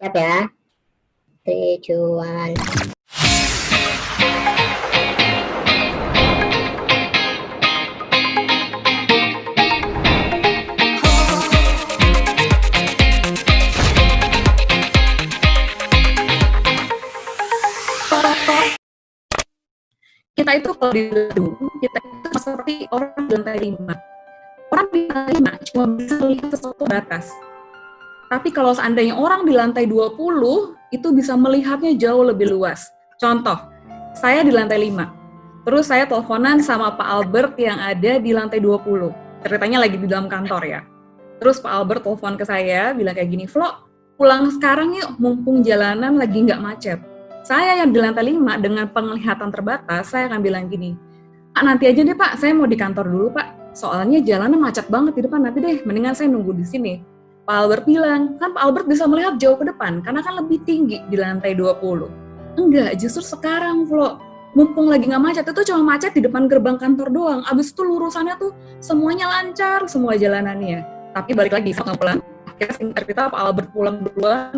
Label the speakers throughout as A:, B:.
A: Siap ya. 3, 2, 1.
B: Kita itu kalau di gedung, kita itu seperti orang di lantai 5. Orang di lantai 5 cuma bisa melihat sesuatu batas. Tapi kalau seandainya orang di lantai 20, itu bisa melihatnya jauh lebih luas. Contoh, saya di lantai 5. Terus saya teleponan sama Pak Albert yang ada di lantai 20. Ceritanya lagi di dalam kantor ya. Terus Pak Albert telepon ke saya, bilang kayak gini, Flo, pulang sekarang yuk, mumpung jalanan lagi nggak macet. Saya yang di lantai 5 dengan penglihatan terbatas, saya akan bilang gini, nanti aja deh Pak, saya mau di kantor dulu Pak. Soalnya jalanan macet banget di depan, nanti deh, mendingan saya nunggu di sini. Pak Albert bilang, kan Pak Albert bisa melihat jauh ke depan, karena kan lebih tinggi di lantai 20. Enggak, justru sekarang Flo, mumpung lagi nggak macet, itu cuma macet di depan gerbang kantor doang. Abis itu lurusannya tuh semuanya lancar, semua jalanannya. Tapi balik lagi, sama pulang, akhirnya singkat cerita Pak Albert pulang duluan,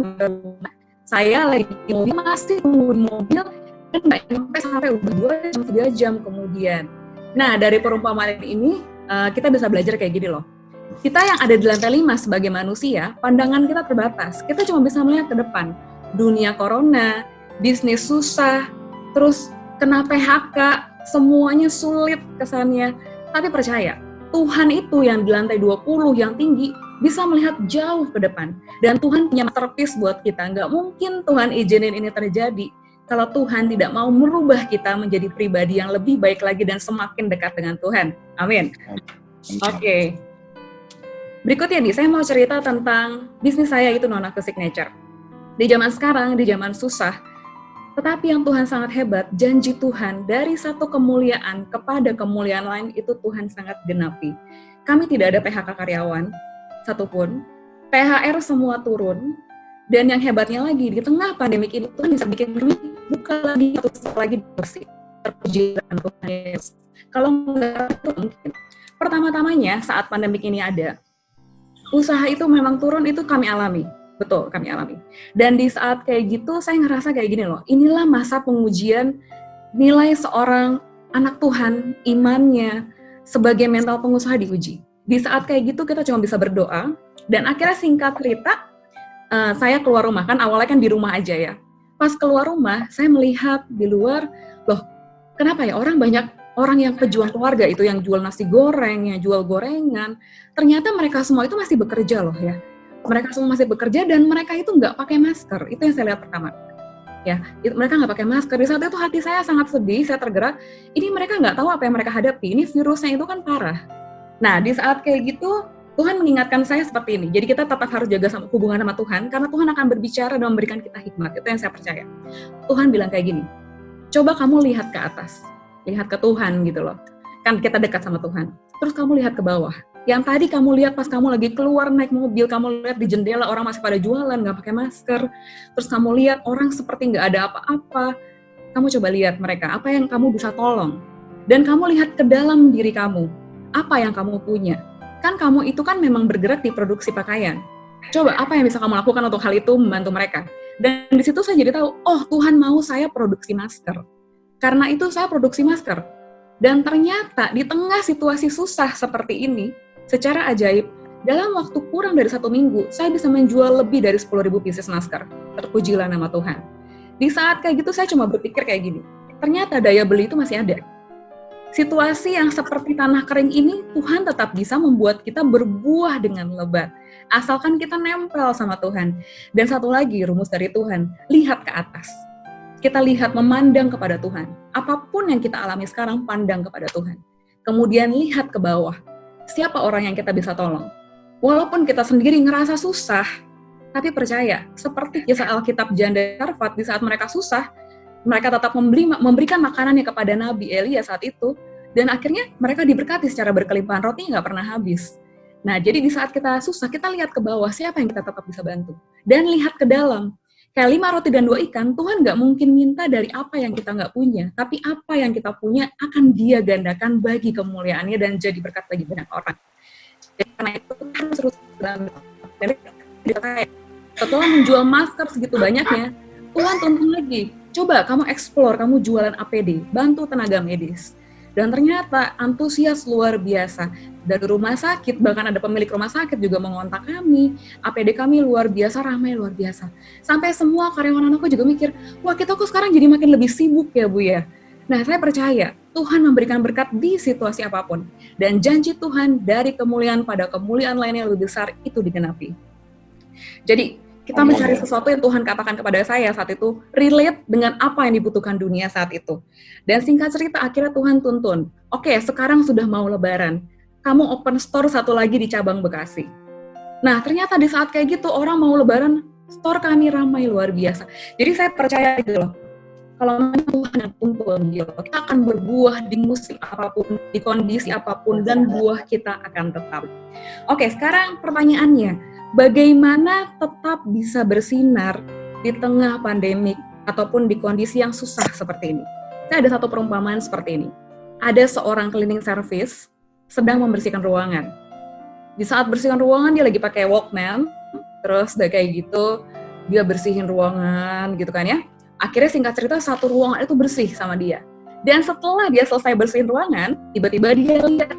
B: saya lagi di mobil, masih tunggu di mobil, dan nggak nyampe sampai udah 2 jam, 3 jam kemudian. Nah, dari perumpamaan ini, kita bisa belajar kayak gini loh. Kita yang ada di lantai 5 sebagai manusia, pandangan kita terbatas. Kita cuma bisa melihat ke depan. Dunia corona, bisnis susah, terus kena PHK, semuanya sulit kesannya. Tapi percaya, Tuhan itu yang di lantai 20 yang tinggi, bisa melihat jauh ke depan. Dan Tuhan punya masterpiece buat kita. Nggak mungkin Tuhan izinin ini terjadi kalau Tuhan tidak mau merubah kita menjadi pribadi yang lebih baik lagi dan semakin dekat dengan Tuhan. Amin. Oke. Berikutnya nih, saya mau cerita tentang bisnis saya itu Nona ke Signature. Di zaman sekarang, di zaman susah, tetapi yang Tuhan sangat hebat, janji Tuhan dari satu kemuliaan kepada kemuliaan lain itu Tuhan sangat genapi. Kami tidak ada PHK karyawan satupun, THR semua turun, dan yang hebatnya lagi, di tengah pandemik ini Tuhan bisa bikin kami buka lagi, lagi bersih. Terpuji Tuhan Yesus. Kalau nggak itu mungkin. Pertama-tamanya saat pandemik ini ada, usaha itu memang turun, itu kami alami. Betul, kami alami. Dan di saat kayak gitu, saya ngerasa kayak gini loh, inilah masa pengujian nilai seorang anak Tuhan, imannya, sebagai mental pengusaha diuji. Di saat kayak gitu, kita cuma bisa berdoa, dan akhirnya singkat cerita, saya keluar rumah, kan awalnya kan di rumah aja ya. Pas keluar rumah, saya melihat di luar, loh, kenapa ya banyak orang yang pejuang keluarga itu, yang jual nasi goreng, yang jual gorengan, ternyata mereka semua itu masih bekerja loh ya. Mereka semua masih bekerja dan mereka itu nggak pakai masker. Itu yang saya lihat pertama. Ya, mereka nggak pakai masker. Di saat itu hati saya sangat sedih, saya tergerak. Ini mereka nggak tahu apa yang mereka hadapi. Ini virusnya itu kan parah. Nah, di saat kayak gitu, Tuhan mengingatkan saya seperti ini. Jadi kita tetap harus jaga hubungan sama Tuhan, karena Tuhan akan berbicara dan memberikan kita hikmat. Itu yang saya percaya. Tuhan bilang kayak gini, coba kamu lihat ke atas. Lihat ke Tuhan gitu loh. Kan kita dekat sama Tuhan. Terus kamu lihat ke bawah. Yang tadi kamu lihat pas kamu lagi keluar naik mobil, kamu lihat di jendela orang masih pada jualan, nggak pakai masker. Terus kamu lihat orang seperti nggak ada apa-apa. Kamu coba lihat mereka, apa yang kamu bisa tolong. Dan kamu lihat ke dalam diri kamu, apa yang kamu punya. Kan kamu itu kan memang bergerak di produksi pakaian. Coba apa yang bisa kamu lakukan untuk hal itu membantu mereka. Dan di situ saya jadi tahu, oh Tuhan mau saya produksi masker. Karena itu saya produksi masker. Dan ternyata di tengah situasi susah seperti ini, secara ajaib, dalam waktu kurang dari 1 minggu, saya bisa menjual lebih dari 10.000 pieces masker. Terpujilah nama Tuhan. Di saat kayak gitu, saya cuma berpikir kayak gini, ternyata daya beli itu masih ada. Situasi yang seperti tanah kering ini, Tuhan tetap bisa membuat kita berbuah dengan lebat. Asalkan kita nempel sama Tuhan. Dan satu lagi, rumus dari Tuhan, lihat ke atas. Kita lihat, memandang kepada Tuhan. Apapun yang kita alami sekarang, pandang kepada Tuhan. Kemudian lihat ke bawah. Siapa orang yang kita bisa tolong? Walaupun kita sendiri ngerasa susah, tapi percaya, seperti kisah Alkitab janda Sarfat, di saat mereka susah, mereka tetap memberikan makanannya kepada Nabi Elia saat itu, dan akhirnya mereka diberkati secara berkelimpahan, roti nggak pernah habis. Nah, jadi di saat kita susah, kita lihat ke bawah, siapa yang kita tetap bisa bantu. Dan lihat ke dalam, kayak 5 roti dan 2 ikan, Tuhan nggak mungkin minta dari apa yang kita nggak punya, tapi apa yang kita punya akan Dia gandakan bagi kemuliaannya dan jadi berkat bagi banyak orang. Jadi karena itu harus terus dalam dari saya. Setelah menjual masker segitu banyaknya, Tuhan tuntun lagi. Coba kamu explore, kamu jualan APD, bantu tenaga medis. Dan ternyata antusias luar biasa. Dari rumah sakit, bahkan ada pemilik rumah sakit juga mengontak kami. APD kami luar biasa, ramai luar biasa. Sampai semua karyawan aku juga mikir, wah kita kok sekarang jadi makin lebih sibuk ya Bu ya. Nah saya percaya Tuhan memberikan berkat di situasi apapun. Dan janji Tuhan dari kemuliaan pada kemuliaan lainnya lebih besar itu digenapi. Jadi kita mencari sesuatu yang Tuhan katakan kepada saya saat itu, relate dengan apa yang dibutuhkan dunia saat itu. Dan singkat cerita, akhirnya Tuhan tuntun. Oke, sekarang sudah mau lebaran. Kamu open store satu lagi di cabang Bekasi. Nah, ternyata di saat kayak gitu, orang mau lebaran, store kami ramai luar biasa. Jadi saya percaya gitu loh. Kalau Tuhan yang tuntun, gitu, kita akan berbuah di musim apapun, di kondisi apapun, dan buah kita akan tetap. Oke, sekarang pertanyaannya, bagaimana tetap bisa bersinar di tengah pandemik ataupun di kondisi yang susah seperti ini? Saya ada satu perumpamaan seperti ini. Ada seorang cleaning service sedang membersihkan ruangan. Di saat bersihkan ruangan, dia lagi pakai Walkman, terus udah kayak gitu, dia bersihin ruangan gitu kan ya. Akhirnya singkat cerita, satu ruangan itu bersih sama dia. Dan setelah dia selesai bersihin ruangan, tiba-tiba dia lihat,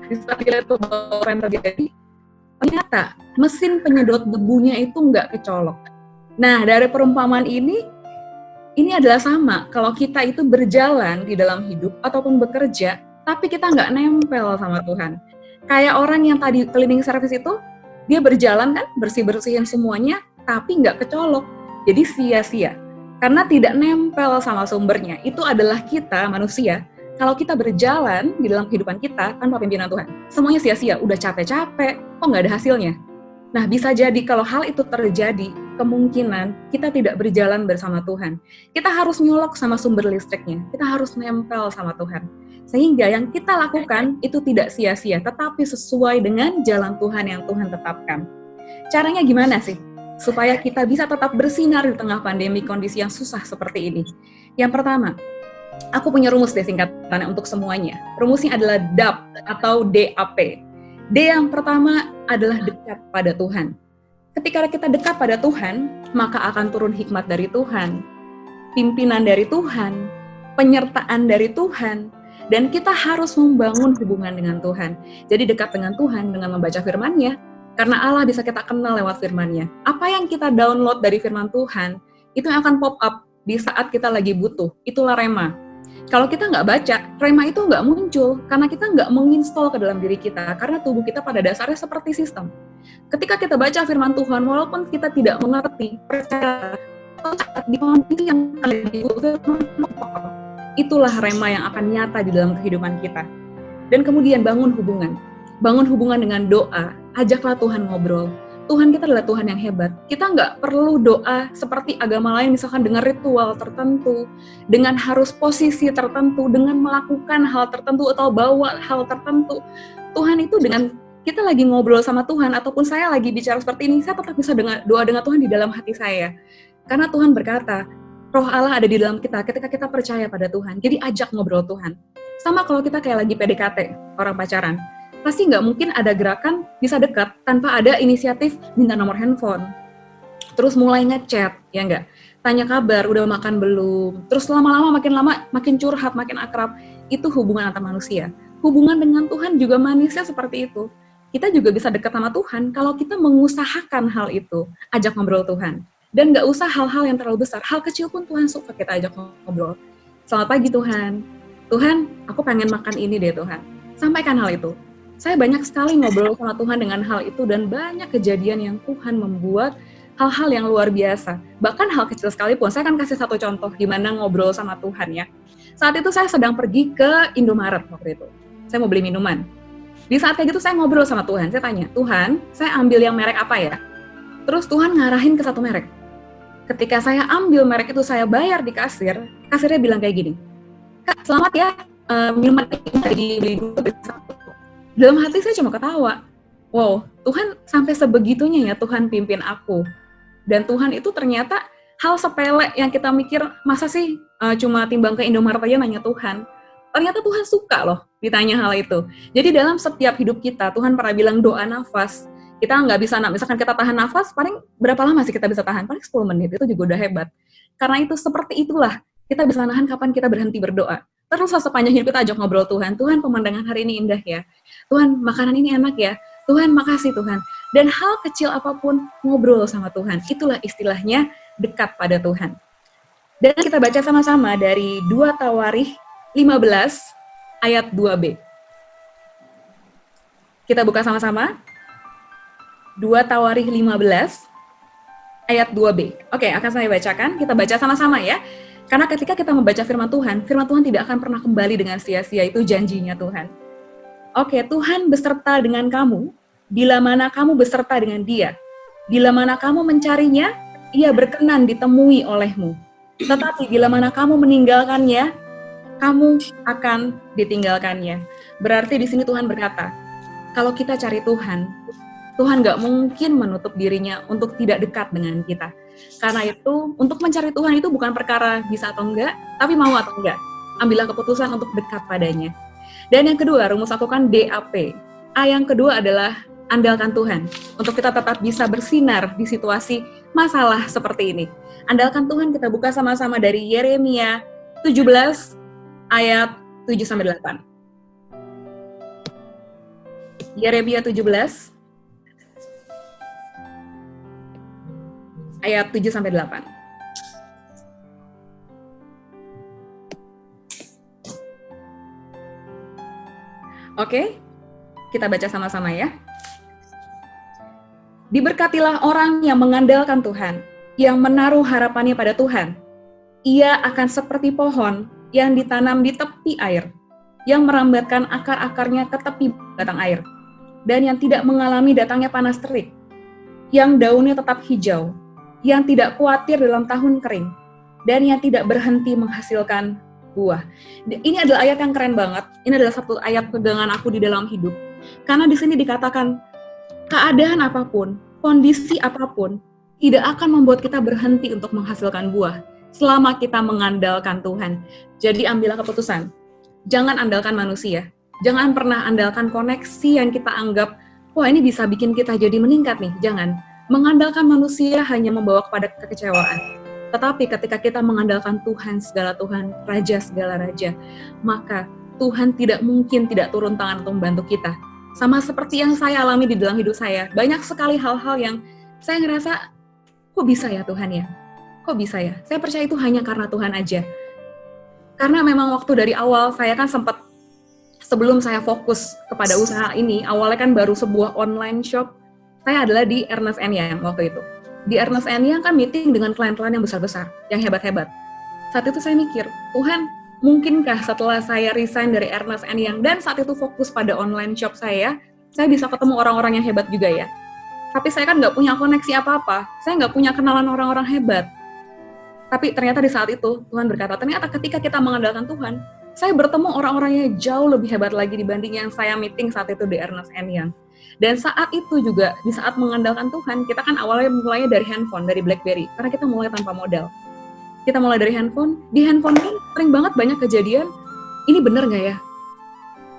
B: di saat dia lihat apa yang terjadi, ternyata mesin penyedot debunya itu nggak kecolok. Nah, dari perumpamaan ini adalah sama. Kalau kita itu berjalan di dalam hidup ataupun bekerja, tapi kita nggak nempel sama Tuhan. Kayak orang yang tadi cleaning service itu, dia berjalan kan, bersih-bersihin semuanya, tapi nggak kecolok. Jadi sia-sia. Karena tidak nempel sama sumbernya. Itu adalah kita, manusia. Kalau kita berjalan di dalam kehidupan kita tanpa pimpinan Tuhan, semuanya sia-sia, udah capek-capek, kok nggak ada hasilnya? Nah, bisa jadi kalau hal itu terjadi, kemungkinan kita tidak berjalan bersama Tuhan. Kita harus nyolok sama sumber listriknya, kita harus nempel sama Tuhan. Sehingga yang kita lakukan itu tidak sia-sia, tetapi sesuai dengan jalan Tuhan yang Tuhan tetapkan. Caranya gimana sih? Supaya kita bisa tetap bersinar di tengah pandemi kondisi yang susah seperti ini. Yang pertama, aku punya rumus deh singkatannya untuk semuanya. Rumusnya adalah DAP atau DAP. D yang pertama adalah dekat pada Tuhan. Ketika kita dekat pada Tuhan, maka akan turun hikmat dari Tuhan, pimpinan dari Tuhan, penyertaan dari Tuhan, dan kita harus membangun hubungan dengan Tuhan. Jadi dekat dengan Tuhan dengan membaca firman-Nya, karena Allah bisa kita kenal lewat firman-Nya. Apa yang kita download dari firman Tuhan, itu yang akan pop up di saat kita lagi butuh. Itulah rema. Kalau kita nggak baca, rema itu nggak muncul karena kita nggak menginstall ke dalam diri kita, karena tubuh kita pada dasarnya seperti sistem. Ketika kita baca firman Tuhan, walaupun kita tidak mengerti, percaya, saat di kondisi yang itulah rema yang akan nyata di dalam kehidupan kita. Dan kemudian bangun hubungan dengan doa, ajaklah Tuhan ngobrol. Tuhan kita adalah Tuhan yang hebat. Kita nggak perlu doa seperti agama lain, misalkan dengan ritual tertentu, dengan harus posisi tertentu, dengan melakukan hal tertentu atau bawa hal tertentu. Tuhan itu dengan kita lagi ngobrol sama Tuhan, ataupun saya lagi bicara seperti ini, saya tetap bisa doa dengan Tuhan di dalam hati saya. Karena Tuhan berkata, Roh Allah ada di dalam kita ketika kita percaya pada Tuhan. Jadi ajak ngobrol Tuhan. Sama kalau kita kayak lagi PDKT, orang pacaran. Pasti nggak mungkin ada gerakan bisa dekat tanpa ada inisiatif minta nomor handphone. Terus mulai ngechat, ya nggak? Tanya kabar, udah makan belum? Terus lama-lama makin curhat, makin akrab. Itu hubungan antar manusia. Hubungan dengan Tuhan juga manisnya seperti itu. Kita juga bisa dekat sama Tuhan kalau kita mengusahakan hal itu. Ajak ngobrol Tuhan. Dan nggak usah hal-hal yang terlalu besar. Hal kecil pun Tuhan suka kita ajak ngobrol. Selamat pagi Tuhan. Tuhan, aku pengen makan ini deh Tuhan. Sampaikan hal itu. Saya banyak sekali ngobrol sama Tuhan dengan hal itu dan banyak kejadian yang Tuhan membuat hal-hal yang luar biasa. Bahkan hal kecil sekalipun, saya akan kasih satu contoh gimana ngobrol sama Tuhan ya. Saat itu saya sedang pergi ke Indomaret waktu itu. Saya mau beli minuman. Di saat kayak gitu saya ngobrol sama Tuhan. Saya tanya, Tuhan, saya ambil yang merek apa ya? Terus Tuhan ngarahin ke satu merek. Ketika saya ambil merek itu, saya bayar di kasir, kasirnya bilang kayak gini, Kak, selamat ya, minuman ini dibeli dulu. Dalam hati saya cuma ketawa. Wow, Tuhan sampai sebegitunya ya Tuhan pimpin aku. Dan Tuhan itu ternyata hal sepele yang kita mikir, masa sih cuma timbang ke Indomaret aja nanya Tuhan. Ternyata Tuhan suka loh ditanya hal itu. Jadi dalam setiap hidup kita, Tuhan pernah bilang doa nafas. Kita nggak bisa, misalkan kita tahan nafas, paling berapa lama sih kita bisa tahan? Paling 10 menit, itu juga udah hebat. Karena itu seperti itulah, kita bisa nahan kapan kita berhenti berdoa. Terus sepanjang hidup kita ajak ngobrol Tuhan, Tuhan pemandangan hari ini indah ya, Tuhan makanan ini enak ya, Tuhan makasih Tuhan. Dan hal kecil apapun, ngobrol sama Tuhan. Itulah istilahnya dekat pada Tuhan. Dan kita baca sama-sama dari 2 Tawarikh 15 ayat 2b. Kita buka sama-sama. 2 Tawarikh 15 ayat 2b. Oke, akan saya bacakan. Kita baca sama-sama ya. Karena ketika kita membaca firman Tuhan tidak akan pernah kembali dengan sia-sia, itu janjinya Tuhan. Oke, Tuhan beserta dengan kamu, bila mana kamu beserta dengan Dia. Bila mana kamu mencarinya, Ia berkenan ditemui olehmu. Tetapi bila mana kamu meninggalkannya, kamu akan ditinggalkannya. Berarti di sini Tuhan berkata, kalau kita cari Tuhan nggak mungkin menutup dirinya untuk tidak dekat dengan kita. Karena itu, untuk mencari Tuhan itu bukan perkara bisa atau enggak, tapi mau atau enggak. Ambillah keputusan untuk dekat padanya. Dan yang kedua, rumus aku kan DAP. A yang kedua adalah andalkan Tuhan. Untuk kita tetap bisa bersinar di situasi masalah seperti ini. Andalkan Tuhan, kita buka sama-sama dari Yeremia 17 ayat 7-8. Yeremia 17 ayat 7-8. Oke, kita baca sama-sama ya. Diberkatilah orang yang mengandalkan Tuhan, yang menaruh harapannya pada Tuhan. Ia akan seperti pohon yang ditanam di tepi air, yang merambatkan akar-akarnya ke tepi batang air, dan yang tidak mengalami datangnya panas terik, yang daunnya tetap hijau, yang tidak khawatir dalam tahun kering, dan yang tidak berhenti menghasilkan buah. Ini adalah ayat yang keren banget. Ini adalah satu ayat pegangan aku di dalam hidup. Karena di sini dikatakan, keadaan apapun, kondisi apapun, tidak akan membuat kita berhenti untuk menghasilkan buah, selama kita mengandalkan Tuhan. Jadi ambillah keputusan. Jangan andalkan manusia. Jangan pernah andalkan koneksi yang kita anggap, wah ini bisa bikin kita jadi meningkat nih. Jangan. Mengandalkan manusia hanya membawa kepada kekecewaan. Tetapi ketika kita mengandalkan Tuhan segala Tuhan, Raja segala Raja, maka Tuhan tidak mungkin tidak turun tangan untuk membantu kita. Sama seperti yang saya alami di dalam hidup saya. Banyak sekali hal-hal yang saya ngerasa, kok bisa ya Tuhan ya? Kok bisa ya? Saya percaya itu hanya karena Tuhan aja. Karena memang waktu dari awal, saya kan sempat, sebelum saya fokus kepada usaha ini, awalnya kan baru sebuah online shop. Saya adalah di Ernst & Young waktu itu. Di Ernst & Young kan meeting dengan klien-klien yang besar-besar, yang hebat-hebat. Saat itu saya mikir, Tuhan, mungkinkah setelah saya resign dari Ernst & Young dan saat itu fokus pada online shop saya bisa ketemu orang-orang yang hebat juga ya. Tapi saya kan nggak punya koneksi apa-apa, saya nggak punya kenalan orang-orang hebat. Tapi ternyata di saat itu, Tuhan berkata, ternyata ketika kita mengandalkan Tuhan, saya bertemu orang-orang yang jauh lebih hebat lagi dibanding yang saya meeting saat itu di Ernst & Young. Dan saat itu juga, di saat mengandalkan Tuhan, kita kan awalnya mulainya dari handphone, dari BlackBerry, karena kita mulai tanpa modal. Kita mulai dari handphone, di handphone kan sering banget banyak kejadian, ini bener nggak ya?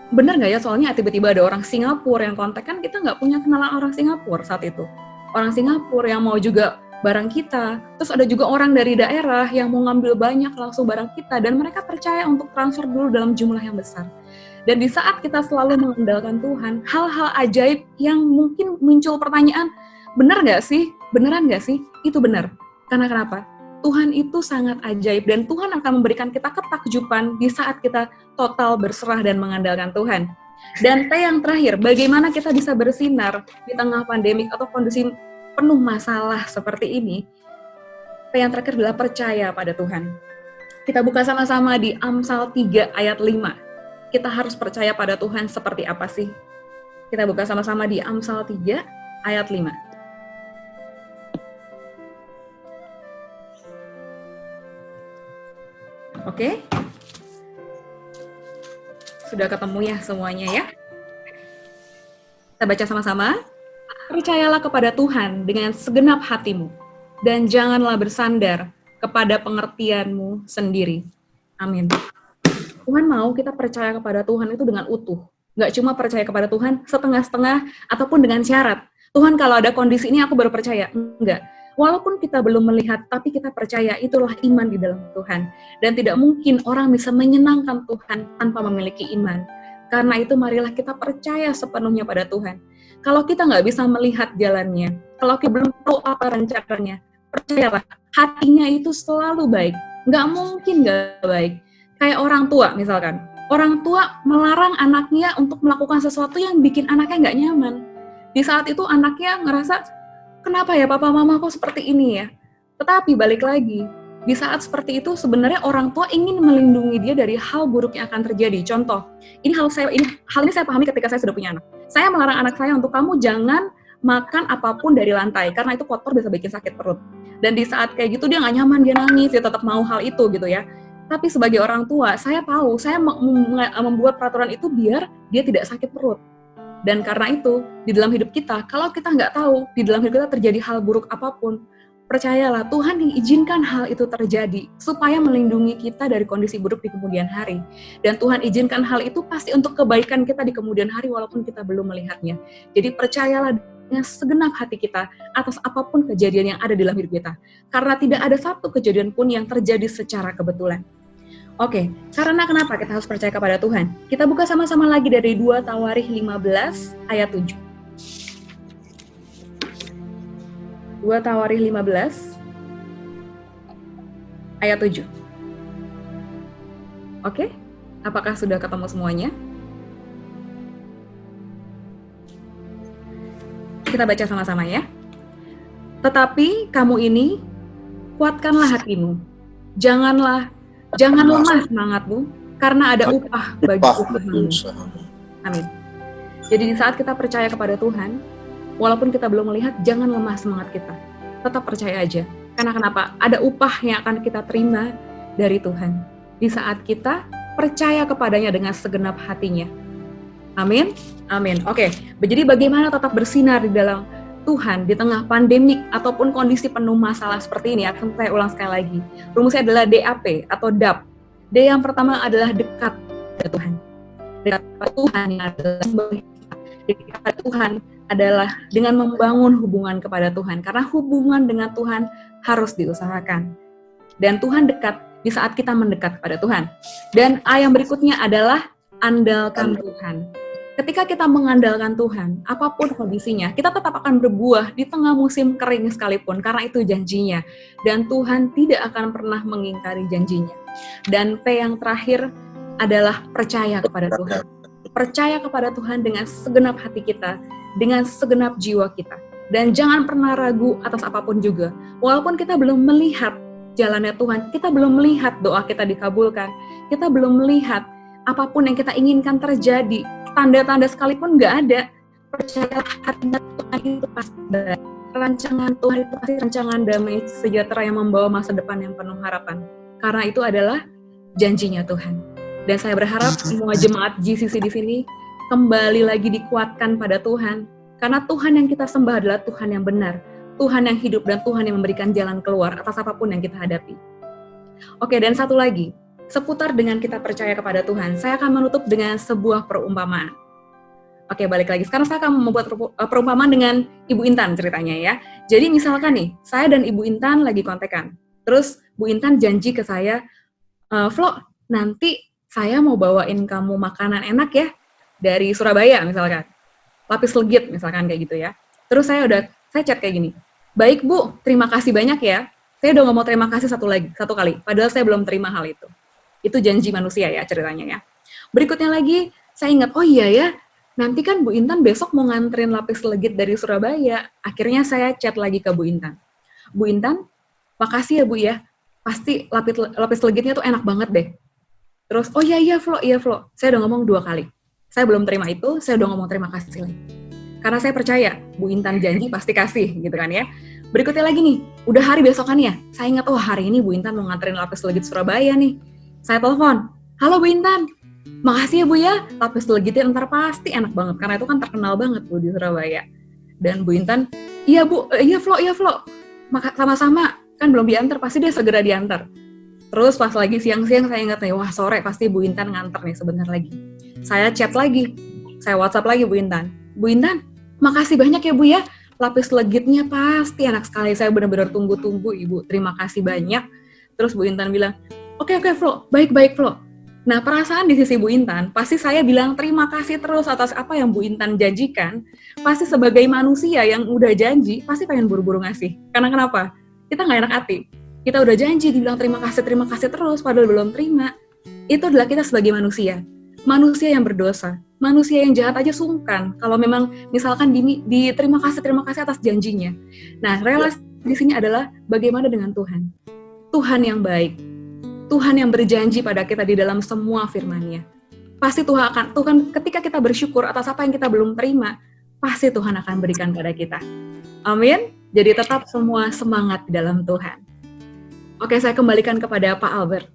B: Bener nggak ya, soalnya tiba-tiba ada orang Singapura yang kontak, kan kita nggak punya kenalan orang Singapura saat itu. Orang Singapura yang mau juga barang kita, terus ada juga orang dari daerah yang mau ngambil banyak langsung barang kita, dan mereka percaya untuk transfer dulu dalam jumlah yang besar. Dan di saat kita selalu mengandalkan Tuhan, hal-hal ajaib yang mungkin muncul pertanyaan, benar nggak sih? Beneran nggak sih? Itu benar. Karena kenapa? Tuhan itu sangat ajaib, dan Tuhan akan memberikan kita ketakjuban di saat kita total berserah dan mengandalkan Tuhan. Dan yang terakhir, bagaimana kita bisa bersinar di tengah pandemik atau kondisi penuh masalah seperti ini? Yang terakhir adalah percaya pada Tuhan. Kita buka sama-sama di Amsal 3 ayat 5. Kita harus percaya pada Tuhan seperti apa sih? Kita buka sama-sama di Amsal 3 ayat 5. Oke? Sudah ketemu ya semuanya ya? Kita baca sama-sama. Percayalah kepada Tuhan dengan segenap hatimu, dan janganlah bersandar kepada pengertianmu sendiri. Amin. Tuhan mau kita percaya kepada Tuhan itu dengan utuh. Nggak cuma percaya kepada Tuhan setengah-setengah ataupun dengan syarat. Tuhan kalau ada kondisi ini aku baru percaya. Enggak. Walaupun kita belum melihat, tapi kita percaya itulah iman di dalam Tuhan. Dan tidak mungkin orang bisa menyenangkan Tuhan tanpa memiliki iman. Karena itu marilah kita percaya sepenuhnya pada Tuhan. Kalau kita nggak bisa melihat jalannya, kalau kita belum tahu apa rencananya, percayalah, hatinya itu selalu baik. Nggak mungkin nggak baik. Kayak orang tua misalkan. Orang tua melarang anaknya untuk melakukan sesuatu yang bikin anaknya nggak nyaman. Di saat itu anaknya ngerasa, kenapa ya papa mama kok seperti ini ya? Tetapi balik lagi, di saat seperti itu sebenarnya orang tua ingin melindungi dia dari hal buruk yang akan terjadi. Contoh, hal ini saya pahami ketika saya sudah punya anak. Saya melarang anak saya untuk kamu jangan makan apapun dari lantai karena itu kotor bisa bikin sakit perut. Dan di saat kayak gitu dia nggak nyaman, dia nangis, dia tetap mau hal itu gitu ya. Tapi sebagai orang tua, saya tahu, saya membuat peraturan itu biar dia tidak sakit perut. Dan karena itu, di dalam hidup kita, kalau kita nggak tahu, di dalam hidup kita terjadi hal buruk apapun, percayalah, Tuhan izinkan hal itu terjadi, supaya melindungi kita dari kondisi buruk di kemudian hari. Dan Tuhan izinkan hal itu pasti untuk kebaikan kita di kemudian hari, walaupun kita belum melihatnya. Jadi percayalah dengan segenap hati kita, atas apapun kejadian yang ada di dalam hidup kita. Karena tidak ada satu kejadian pun yang terjadi secara kebetulan. Oke, karena kenapa kita harus percaya kepada Tuhan? Kita buka sama-sama lagi dari 2 Tawarikh 15 ayat 7. 2 Tawarikh 15 ayat 7. Oke, apakah sudah ketemu semuanya? Kita baca sama-sama ya. Tetapi kamu ini, kuatkanlah hatimu. Jangan lemah semangatmu, karena ada upah bagi usahamu. Amin. Jadi di saat kita percaya kepada Tuhan, walaupun kita belum melihat, jangan lemah semangat kita. Tetap percaya aja. Karena kenapa? Ada upah yang akan kita terima dari Tuhan. Di saat kita percaya kepadanya dengan segenap hatinya. Amin. Amin. Oke, jadi bagaimana tetap bersinar di dalam Tuhan di tengah pandemik ataupun kondisi penuh masalah seperti ini? Akan saya ulang sekali lagi. Rumusnya adalah DAP atau DAP. D yang pertama adalah dekat kepada Tuhan. Dekat kepada Tuhan adalah dekat kepada Tuhan adalah dengan membangun hubungan kepada Tuhan. Karena hubungan dengan Tuhan harus diusahakan. Dan Tuhan dekat di saat kita mendekat kepada Tuhan. Dan A yang berikutnya adalah andalkan Tuhan. Ketika kita mengandalkan Tuhan, apapun kondisinya, kita tetap akan berbuah di tengah musim kering sekalipun, karena itu janjinya. Dan Tuhan tidak akan pernah mengingkari janjinya. Dan P yang terakhir adalah percaya kepada Tuhan. Percaya kepada Tuhan dengan segenap hati kita, dengan segenap jiwa kita. Dan jangan pernah ragu atas apapun juga. Walaupun kita belum melihat jalannya Tuhan, kita belum melihat doa kita dikabulkan, kita belum melihat apapun yang kita inginkan terjadi, tanda-tanda sekalipun nggak ada, percayalah hatinya Tuhan itu pasti baik. Rancangan Tuhan itu pasti rancangan damai sejahtera yang membawa masa depan yang penuh harapan. Karena itu adalah janjinya Tuhan. Dan saya berharap semua jemaat GCC di sini kembali lagi dikuatkan pada Tuhan. Karena Tuhan yang kita sembah adalah Tuhan yang benar, Tuhan yang hidup, dan Tuhan yang memberikan jalan keluar atas apapun yang kita hadapi. Oke, dan satu lagi. Seputar dengan kita percaya kepada Tuhan, saya akan menutup dengan sebuah perumpamaan. Oke, balik lagi. Sekarang saya akan membuat perumpamaan dengan Ibu Intan ceritanya ya. Jadi misalkan nih, saya dan Ibu Intan lagi kontekan. Terus Bu Intan janji ke saya, Flo, nanti saya mau bawain kamu makanan enak ya, dari Surabaya misalkan. Lapis legit misalkan kayak gitu ya. Terus saya chat kayak gini, baik Bu, terima kasih banyak ya. Saya udah ngomong terima kasih satu kali, padahal saya belum terima hal itu. Itu janji manusia ya ceritanya ya. Berikutnya lagi, saya ingat, oh iya ya, nanti kan Bu Intan besok mau nganterin lapis legit dari Surabaya. Akhirnya saya chat lagi ke Bu Intan. Bu Intan, makasih ya Bu ya, pasti lapis legitnya tuh enak banget deh. Terus, oh iya Flo, saya udah ngomong 2 kali. Saya belum terima itu, saya udah ngomong terima kasih lagi. Karena saya percaya, Bu Intan janji pasti kasih, gitu kan ya. Berikutnya lagi nih, udah hari besokannya, saya ingat, oh hari ini Bu Intan mau nganterin lapis legit Surabaya nih. Saya telepon, halo Bu Intan, makasih ya Bu ya, lapis legitnya ntar pasti enak banget, karena itu kan terkenal banget Bu di Surabaya. Dan Bu Intan, iya Bu, iya Flo, sama-sama, kan belum diantar, pasti dia segera diantar. Terus pas lagi siang-siang saya ingat nih, wah sore pasti Bu Intan nganter nih sebentar lagi. Saya chat lagi, saya WhatsApp lagi Bu Intan, makasih banyak ya Bu ya, lapis legitnya pasti enak sekali. Saya benar-benar tunggu-tunggu, Ibu. Terima kasih banyak. Terus Bu Intan bilang, oke Flo, baik Flo. Nah, perasaan di sisi Bu Intan, pasti saya bilang terima kasih terus atas apa yang Bu Intan janjikan. Pasti sebagai manusia yang udah janji, pasti pengen buru-buru ngasih. Karena kenapa? Kita nggak enak hati. Kita udah janji dibilang terima kasih terus, padahal belum terima. Itu adalah kita sebagai manusia yang berdosa, manusia yang jahat aja sungkan kalau memang misalkan di terima kasih atas janjinya. Nah, relasi di sini adalah bagaimana dengan Tuhan. Tuhan yang baik, Tuhan yang berjanji pada kita di dalam semua firman-Nya. Pasti Tuhan ketika kita bersyukur atas apa yang kita belum terima, pasti Tuhan akan berikan pada kita. Amin. Jadi tetap semua semangat di dalam Tuhan. Oke, saya kembalikan kepada Pak Albert.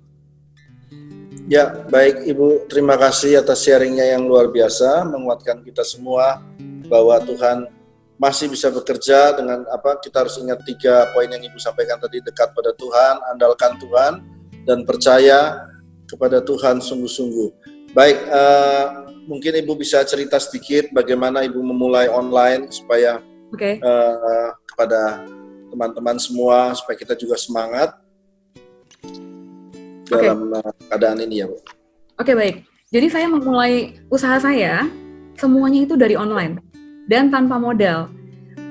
C: Ya, baik Ibu, terima kasih atas sharingnya yang luar biasa, menguatkan kita semua bahwa Tuhan masih bisa bekerja dengan kita harus ingat 3 poin yang Ibu sampaikan tadi, dekat pada Tuhan, andalkan Tuhan, dan percaya kepada Tuhan sungguh-sungguh. Baik, mungkin Ibu bisa cerita sedikit bagaimana Ibu memulai online supaya kepada teman-teman semua, supaya kita juga semangat dalam keadaan ini ya Bu.
B: Oke, baik. Jadi saya memulai usaha saya, semuanya itu dari online dan tanpa modal.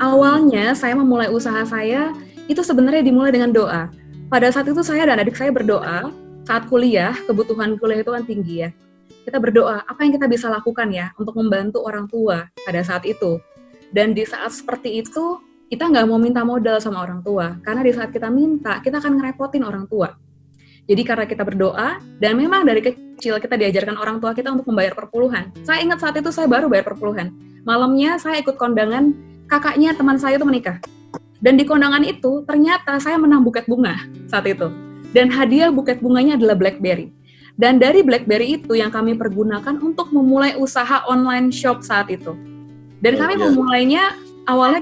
B: Awalnya saya memulai usaha saya itu sebenarnya dimulai dengan doa. Pada saat itu saya dan adik saya berdoa, saat kuliah, kebutuhan kuliah itu kan tinggi ya. Kita berdoa, apa yang kita bisa lakukan ya untuk membantu orang tua pada saat itu. Dan di saat seperti itu, kita nggak mau minta modal sama orang tua. Karena di saat kita minta, kita akan ngerepotin orang tua. Jadi karena kita berdoa, dan memang dari kecil kita diajarkan orang tua kita untuk membayar perpuluhan. Saya ingat saat itu saya baru bayar perpuluhan. Malamnya saya ikut kondangan, kakaknya teman saya itu menikah. Dan di kondangan itu, ternyata saya menang buket bunga saat itu. Dan hadiah buket bunganya adalah BlackBerry. Dan dari BlackBerry itu yang kami pergunakan untuk memulai usaha online shop saat itu. Dan kami memulainya, awalnya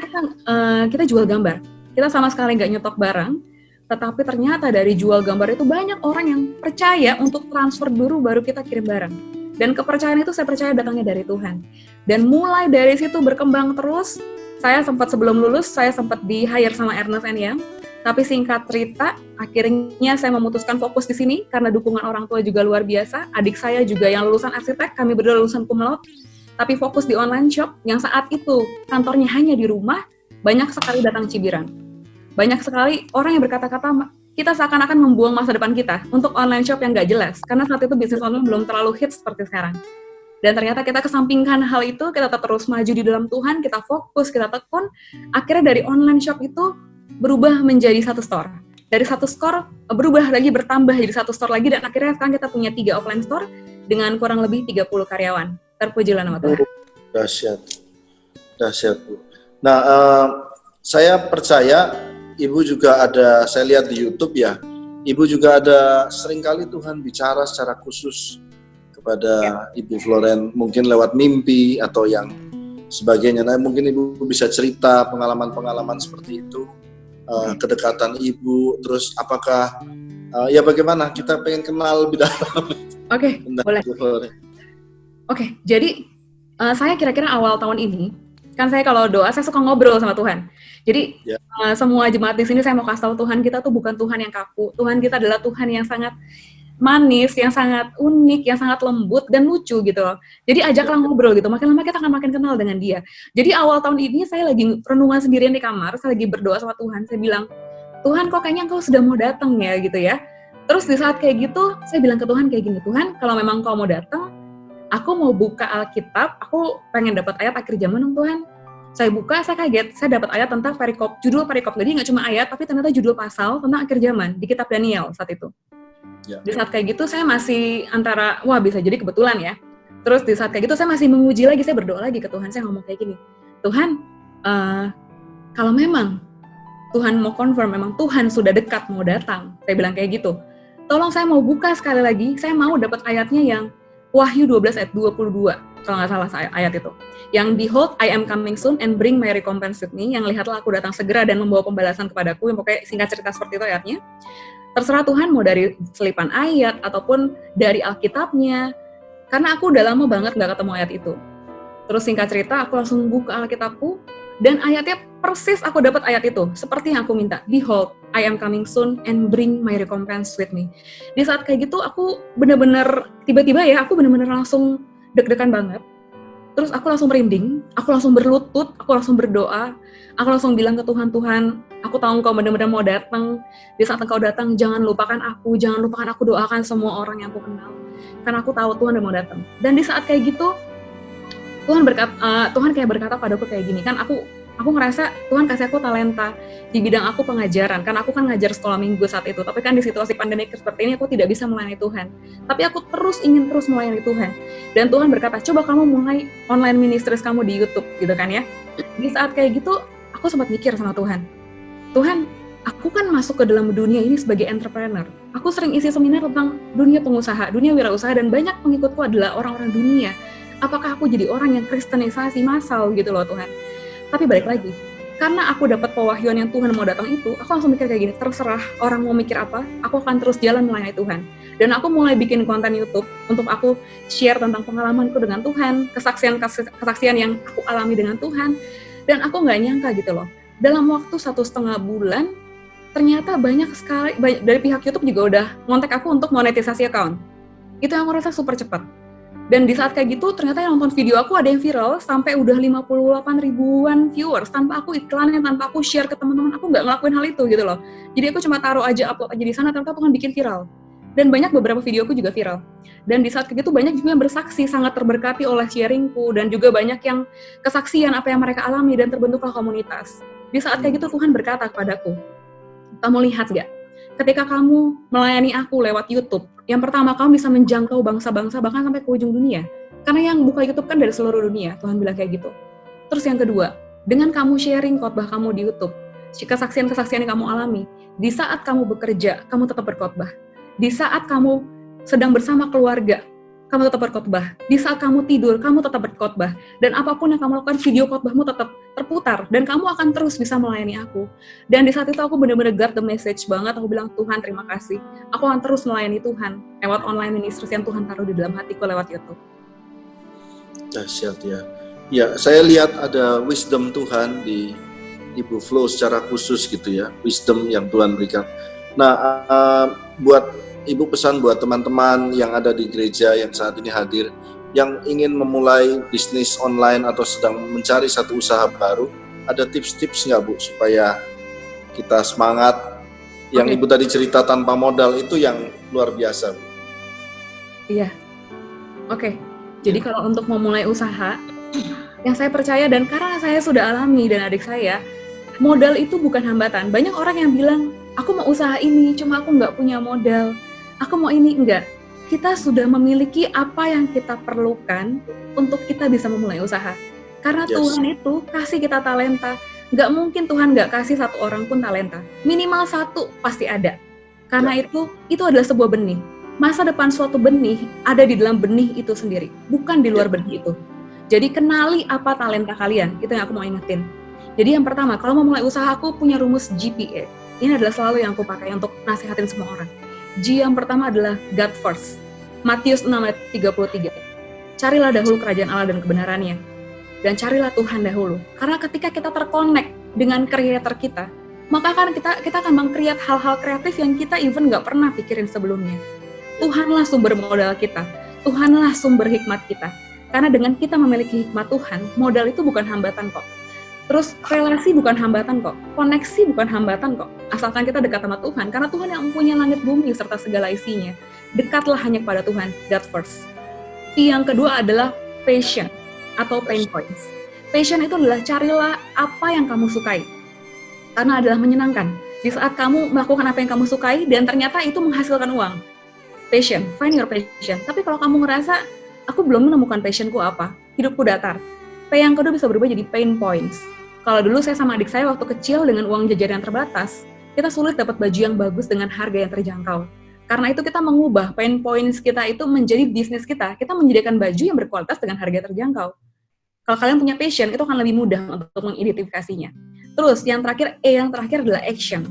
B: kita jual gambar. Kita sama sekali nggak nyetok barang. Tetapi ternyata dari jual gambar itu banyak orang yang percaya untuk transfer dulu baru kita kirim barang. Dan kepercayaan itu saya percaya datangnya dari Tuhan. Dan mulai dari situ berkembang terus. Saya sebelum lulus, saya sempat di-hire sama Ernest & Young. Tapi singkat cerita, akhirnya saya memutuskan fokus di sini karena dukungan orang tua juga luar biasa. Adik saya juga yang lulusan arsitek, kami berdua lulusan cum laude. Tapi fokus di online shop yang saat itu kantornya hanya di rumah, banyak sekali datang cibiran. Banyak sekali orang yang berkata-kata, kita seakan-akan membuang masa depan kita untuk online shop yang nggak jelas. Karena saat itu bisnis online belum terlalu hits seperti sekarang. Dan ternyata kita kesampingkan hal itu, kita terus maju di dalam Tuhan, kita fokus, kita tekun. Akhirnya dari online shop itu berubah menjadi satu store. Dari satu store berubah lagi, bertambah jadi satu store lagi. Dan akhirnya sekarang kita punya 3 offline store dengan kurang lebih 30 karyawan. Terpujilah nama Tuhan.
C: Dahsyat Bu. Nah, saya percaya Ibu juga ada, saya lihat di YouTube ya, Ibu juga ada seringkali Tuhan bicara secara khusus kepada Ibu Floren, mungkin lewat mimpi atau yang sebagainya. Nah, mungkin Ibu bisa cerita pengalaman-pengalaman seperti itu, kedekatan Ibu, terus apakah, ya bagaimana, kita pengen kenal lebih dalam.
B: Oke, boleh. Oke, jadi saya kira-kira awal tahun ini, kan saya kalau doa, saya suka ngobrol sama Tuhan. Jadi semua jemaat di sini saya mau kasih tahu Tuhan kita tuh bukan Tuhan yang kaku. Tuhan kita adalah Tuhan yang sangat manis, yang sangat unik, yang sangat lembut dan lucu gitu loh. Jadi ajaklah ngobrol gitu. Makin lama kita akan makin kenal dengan Dia. Jadi awal tahun ini saya lagi renungan sendirian di kamar, saya lagi berdoa sama Tuhan. Saya bilang, Tuhan kok kayaknya Engkau sudah mau datang ya gitu ya. Terus di saat kayak gitu, saya bilang ke Tuhan kayak gini, Tuhan kalau memang Engkau mau datang, aku mau buka Alkitab, aku pengen dapat ayat akhir zaman dong Tuhan. Saya buka, saya kaget, saya dapat ayat tentang perikop, judul perikop. Jadi nggak cuma ayat, tapi ternyata judul pasal tentang akhir zaman di kitab Daniel saat itu. Di saat kayak gitu, saya masih antara, wah bisa jadi kebetulan ya. Terus di saat kayak gitu, saya masih menguji lagi, saya berdoa lagi ke Tuhan, saya ngomong kayak gini, Tuhan, kalau memang Tuhan mau confirm, memang Tuhan sudah dekat mau datang, saya bilang kayak gitu. Tolong saya mau buka sekali lagi, saya mau dapat ayatnya yang Wahyu 12 ayat 22. Kalau nggak salah ayat itu. Yang behold, I am coming soon and bring my recompense with me. Yang lihatlah aku datang segera dan membawa pembalasan kepadaku. Yang pokoknya singkat cerita seperti itu ayatnya. Terserah Tuhan mau dari selipan ayat ataupun dari Alkitabnya. Karena aku udah lama banget nggak ketemu ayat itu. Terus singkat cerita, aku langsung buka Alkitabku. Dan ayatnya persis aku dapat ayat itu, seperti yang aku minta. Behold, I am coming soon and bring my recompense with me. Di saat kayak gitu aku bener-bener, tiba-tiba ya aku bener-bener langsung deg-degan banget. Terus aku langsung merinding, aku langsung berlutut, aku langsung berdoa, aku langsung bilang ke Tuhan, Tuhan, aku tahu Engkau benar-benar mau datang. Di saat Engkau datang, jangan lupakan aku doakan semua orang yang aku kenal. Karena aku tahu Tuhan udah mau datang. Dan di saat kayak gitu, Tuhan kayak berkata padaku kayak gini, kan aku ngerasa Tuhan kasih aku talenta di bidang aku pengajaran, kan aku kan ngajar sekolah minggu saat itu, tapi kan di situasi pandemi seperti ini aku tidak bisa melayani Tuhan, tapi aku ingin terus melayani Tuhan. Dan Tuhan berkata, coba kamu mulai online ministries kamu di YouTube gitu kan ya. Di saat kayak gitu aku sempat mikir sama Tuhan, aku kan masuk ke dalam dunia ini sebagai entrepreneur, aku sering isi seminar tentang dunia pengusaha, dunia wirausaha, dan banyak pengikutku adalah orang-orang dunia. Apakah aku jadi orang yang kristenisasi massal gitu loh Tuhan. Tapi balik lagi, karena aku dapat pewahyuan yang Tuhan mau datang itu, aku langsung mikir kayak gini, terserah orang mau mikir apa, aku akan terus jalan melayani Tuhan. Dan aku mulai bikin konten YouTube untuk aku share tentang pengalamanku dengan Tuhan, kesaksian yang aku alami dengan Tuhan. Dan aku nggak nyangka gitu loh, dalam waktu 1,5 bulan, ternyata banyak sekali, dari pihak YouTube juga udah ngontek aku untuk monetisasi account. Itu yang aku rasa super cepat. Dan di saat kayak gitu, ternyata yang nonton video aku ada yang viral, sampai udah 58 ribuan viewers, tanpa aku iklannya, tanpa aku share ke teman-teman, aku nggak ngelakuin hal itu gitu loh. Jadi aku cuma taruh aja, upload aja di sana, ternyata Tuhan bikin viral. Dan banyak beberapa videoku juga viral. Dan di saat kayak gitu, banyak juga yang bersaksi, sangat terberkati oleh sharingku, dan juga banyak yang kesaksian apa yang mereka alami, dan terbentuklah komunitas. Di saat kayak gitu, Tuhan berkata kepadaku, kamu lihat gak? Ketika kamu melayani aku lewat YouTube, yang pertama kamu bisa menjangkau bangsa-bangsa bahkan sampai ke ujung dunia. Karena yang buka YouTube kan dari seluruh dunia, Tuhan bilang kayak gitu. Terus yang kedua, dengan kamu sharing khotbah kamu di YouTube, kesaksian-kesaksian yang kamu alami, di saat kamu bekerja, kamu tetap berkhotbah. Di saat kamu sedang bersama keluarga, kamu tetap berkhotbah. Di saat kamu tidur, kamu tetap berkhotbah. Dan apapun yang kamu lakukan, video khotbahmu tetap terputar. Dan kamu akan terus bisa melayani aku. Dan di saat itu aku benar-benar got the message banget. Aku bilang, Tuhan terima kasih. Aku akan terus melayani Tuhan lewat online ministries yang Tuhan taruh di dalam hatiku lewat YouTube.
C: Dahsyat ya. Ya, saya lihat ada wisdom Tuhan di Ibu Flo secara khusus gitu ya. Wisdom yang Tuhan berikan. Nah, buat Ibu pesan buat teman-teman yang ada di gereja yang saat ini hadir, yang ingin memulai bisnis online atau sedang mencari satu usaha baru, ada tips-tips nggak Bu supaya kita semangat? Yang Ibu tadi cerita tanpa modal itu yang luar biasa Bu.
B: Iya. Oke. Jadi kalau untuk memulai usaha, yang saya percaya dan karena saya sudah alami dan adik saya, modal itu bukan hambatan. Banyak orang yang bilang, aku mau usaha ini, cuma aku nggak punya modal. Aku mau ini, enggak. Kita sudah memiliki apa yang kita perlukan untuk kita bisa memulai usaha. Karena Tuhan itu kasih kita talenta. Nggak mungkin Tuhan nggak kasih satu orang pun talenta. Minimal satu pasti ada. Karena itu adalah sebuah benih. Masa depan suatu benih ada di dalam benih itu sendiri, bukan di luar benih itu. Jadi kenali apa talenta kalian, itu yang aku mau ingetin. Jadi yang pertama, kalau mau mulai usaha, aku punya rumus GPA. Ini adalah selalu yang aku pakai untuk nasihatin semua orang. G yang pertama adalah God first. Matius 6 ayat 33. Carilah dahulu kerajaan Allah dan kebenarannya. Dan carilah Tuhan dahulu. Karena ketika kita terkonek dengan kreator kita, maka kan kita akan meng-create hal-hal kreatif yang kita even nggak pernah pikirin sebelumnya. Tuhanlah sumber modal kita. Tuhanlah sumber hikmat kita. Karena dengan kita memiliki hikmat Tuhan, modal itu bukan hambatan kok. Terus relasi bukan hambatan kok, koneksi bukan hambatan kok, asalkan kita dekat sama Tuhan, karena Tuhan yang mempunyai langit bumi serta segala isinya. Dekatlah hanya kepada Tuhan, God first. Yang kedua adalah passion atau pain points. Passion itu adalah carilah apa yang kamu sukai, karena adalah menyenangkan. Di saat kamu melakukan apa yang kamu sukai dan ternyata itu menghasilkan uang. Passion, find your passion. Tapi kalau kamu ngerasa, aku belum menemukan passionku apa, hidupku datar. P yang kedua bisa berubah jadi pain points. Kalau dulu saya sama adik saya waktu kecil dengan uang jajan yang terbatas, kita sulit dapat baju yang bagus dengan harga yang terjangkau. Karena itu kita mengubah pain points kita itu menjadi bisnis kita. Kita menyediakan baju yang berkualitas dengan harga terjangkau. Kalau kalian punya passion, itu akan lebih mudah untuk mengidentifikasinya. Terus yang terakhir, yang terakhir adalah action.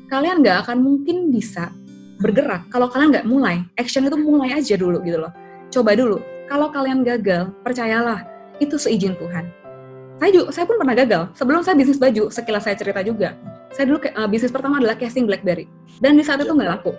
B: Kalian nggak akan mungkin bisa bergerak kalau kalian nggak mulai. Action itu mulai aja dulu gitu loh. Coba dulu. Kalau kalian gagal, percayalah, itu seizin Tuhan. Saya pun pernah gagal. Sebelum saya bisnis baju, sekilas saya cerita juga. Saya dulu bisnis pertama adalah casing BlackBerry. Dan di saat itu nggak laku.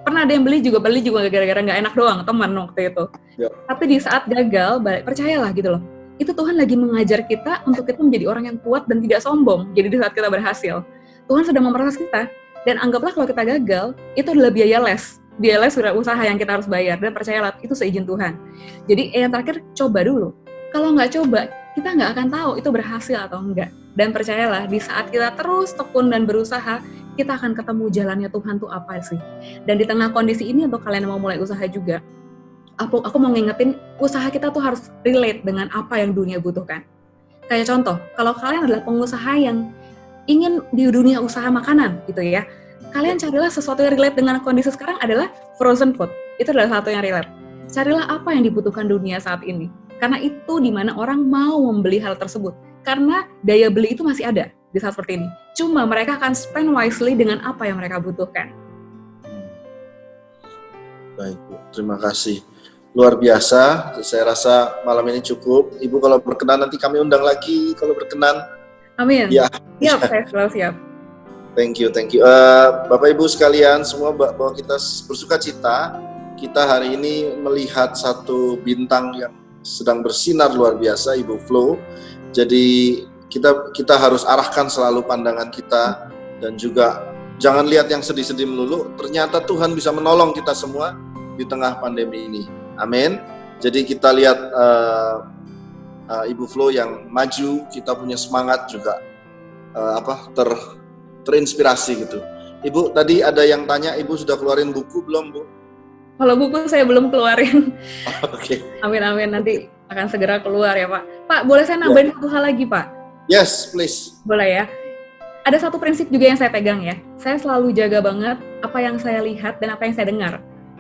B: Pernah ada yang beli juga gara-gara nggak enak doang, teman waktu itu.
C: Ya.
B: Tapi di saat gagal, percayalah gitu loh. Itu Tuhan lagi mengajar kita untuk kita menjadi orang yang kuat dan tidak sombong. Jadi di saat kita berhasil, Tuhan sedang memproses kita. Dan anggaplah kalau kita gagal, itu adalah biaya les. Biaya les sudah usaha yang kita harus bayar. Dan percayalah, itu seizin Tuhan. Jadi yang terakhir, coba dulu. Kalau nggak coba, kita nggak akan tahu itu berhasil atau enggak. Dan percayalah, di saat kita terus tekun dan berusaha, kita akan ketemu jalannya Tuhan tuh apa sih. Dan di tengah kondisi ini, untuk kalian yang mau mulai usaha juga, aku mau ngingetin, usaha kita tuh harus relate dengan apa yang dunia butuhkan. Kayak contoh, kalau kalian adalah pengusaha yang ingin di dunia usaha makanan gitu ya, kalian carilah sesuatu yang relate dengan kondisi sekarang adalah frozen food. Itu adalah satu yang relate. Carilah apa yang dibutuhkan dunia saat ini. Karena itu di mana orang mau membeli hal tersebut. Karena daya beli itu masih ada di saat seperti ini. Cuma mereka akan spend wisely dengan apa yang mereka butuhkan.
C: Baik, Bu. Terima kasih. Luar biasa. Saya rasa malam ini cukup. Ibu kalau berkenan nanti kami undang lagi kalau berkenan.
B: Amin.
C: Ya.
B: Siap, saya selalu siap.
C: Thank you. Bapak Ibu sekalian, semua bahwa kita bersuka cita, kita hari ini melihat satu bintang yang sedang bersinar luar biasa, Ibu Flo. Jadi kita harus arahkan selalu pandangan kita dan juga jangan lihat yang sedih-sedih melulu. Ternyata Tuhan bisa menolong kita semua di tengah pandemi ini. Amin. Jadi kita lihat Ibu Flo yang maju, kita punya semangat juga terinspirasi gitu. Ibu tadi ada yang tanya, Ibu sudah keluarin buku belum, Bu?
B: Kalau buku saya belum keluarin.
C: Oke.
B: Amin, nanti akan segera keluar ya Pak. Pak, boleh saya nambahin satu hal lagi Pak?
C: Yes, please.
B: Boleh ya. Ada satu prinsip juga yang saya pegang ya. Saya selalu jaga banget apa yang saya lihat dan apa yang saya dengar.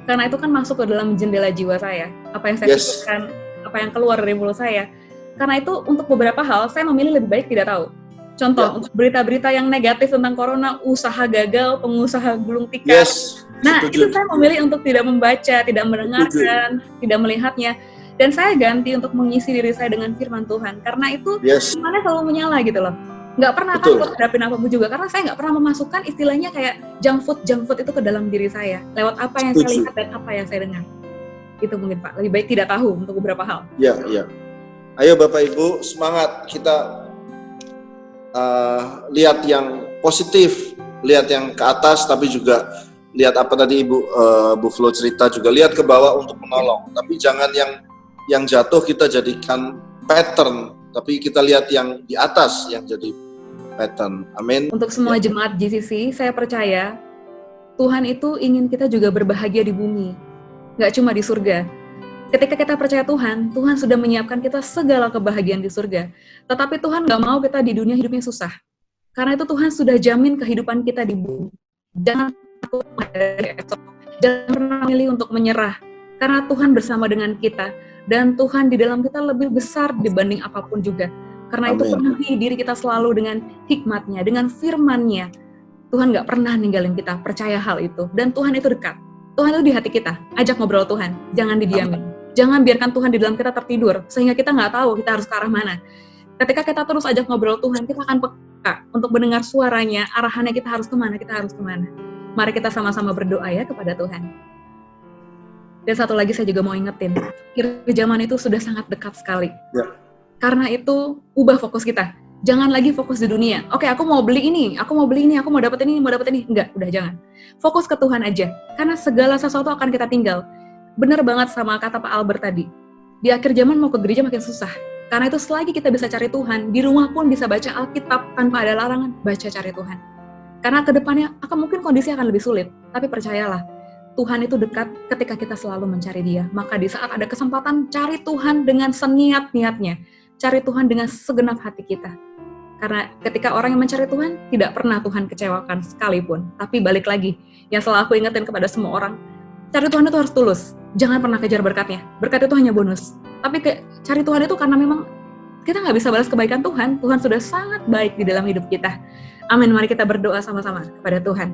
B: Karena itu kan masuk ke dalam jendela jiwa saya. Apa yang saya pikirkan, apa yang keluar dari mulut saya. Karena itu untuk beberapa hal saya memilih lebih baik tidak tahu. Contoh, untuk berita-berita yang negatif tentang corona, usaha gagal, pengusaha gulung tikar.
C: Yes.
B: Nah,
C: Setuju.
B: itu saya memilih untuk tidak membaca, tidak mendengarkan, tidak melihatnya. Dan saya ganti untuk mengisi diri saya dengan firman Tuhan. Karena itu, imannya selalu menyala gitu loh. Nggak pernah takut hadapin apapun juga. Karena saya nggak pernah memasukkan istilahnya kayak junk food itu ke dalam diri saya. Lewat apa yang saya lihat dan apa yang saya dengar. Itu mungkin Pak, lebih baik tidak tahu untuk beberapa hal.
C: Ya. Ayo Bapak Ibu, semangat kita lihat yang positif, lihat yang ke atas, tapi juga lihat apa tadi Bu Flo cerita juga, lihat ke bawah untuk menolong. Tapi jangan yang jatuh kita jadikan pattern, tapi kita lihat yang di atas yang jadi pattern. Amin.
B: Untuk semua jemaat GCC, saya percaya Tuhan itu ingin kita juga berbahagia di bumi, nggak cuma di surga. Ketika kita percaya Tuhan, Tuhan sudah menyiapkan kita segala kebahagiaan di surga. Tetapi Tuhan nggak mau kita di dunia hidupnya susah. Karena itu Tuhan sudah jamin kehidupan kita di bumi. Jangan takut dari esok. Jangan pernah milih untuk menyerah. Karena Tuhan bersama dengan kita. Dan Tuhan di dalam kita lebih besar dibanding apapun juga. Karena itu penuhi diri kita selalu dengan hikmat-Nya, dengan firman-Nya. Tuhan nggak pernah ninggalin kita, percaya hal itu. Dan Tuhan itu dekat. Tuhan itu di hati kita. Ajak ngobrol Tuhan, jangan didiamin. Jangan biarkan Tuhan di dalam kita tertidur, sehingga kita nggak tahu kita harus ke arah mana. Ketika kita terus ajak ngobrol Tuhan, kita akan peka untuk mendengar suaranya, arahannya kita harus kemana. Mari kita sama-sama berdoa ya kepada Tuhan. Dan satu lagi saya juga mau ingetin, akhir zaman itu sudah sangat dekat sekali.
C: Ya.
B: Karena itu, ubah fokus kita. Jangan lagi fokus di dunia. Oke, aku mau beli ini, aku mau dapat ini. Enggak, udah jangan. Fokus ke Tuhan aja. Karena segala sesuatu akan kita tinggal. Benar banget sama kata Pak Albert tadi. Di akhir zaman mau ke gereja makin susah. Karena itu selagi kita bisa cari Tuhan, di rumah pun bisa baca Alkitab tanpa ada larangan, baca cari Tuhan. Karena ke depannya mungkin kondisi akan lebih sulit. Tapi percayalah, Tuhan itu dekat ketika kita selalu mencari Dia. Maka di saat ada kesempatan, cari Tuhan dengan seniat-niatnya. Cari Tuhan dengan segenap hati kita. Karena ketika orang yang mencari Tuhan, tidak pernah Tuhan kecewakan sekalipun. Tapi balik lagi, yang selalu aku ingetin kepada semua orang, cari Tuhan itu harus tulus. Jangan pernah kejar berkatnya. Berkat itu hanya bonus. Tapi cari Tuhan itu karena memang kita nggak bisa balas kebaikan Tuhan. Tuhan sudah sangat baik di dalam hidup kita. Amin. Mari kita berdoa sama-sama kepada Tuhan.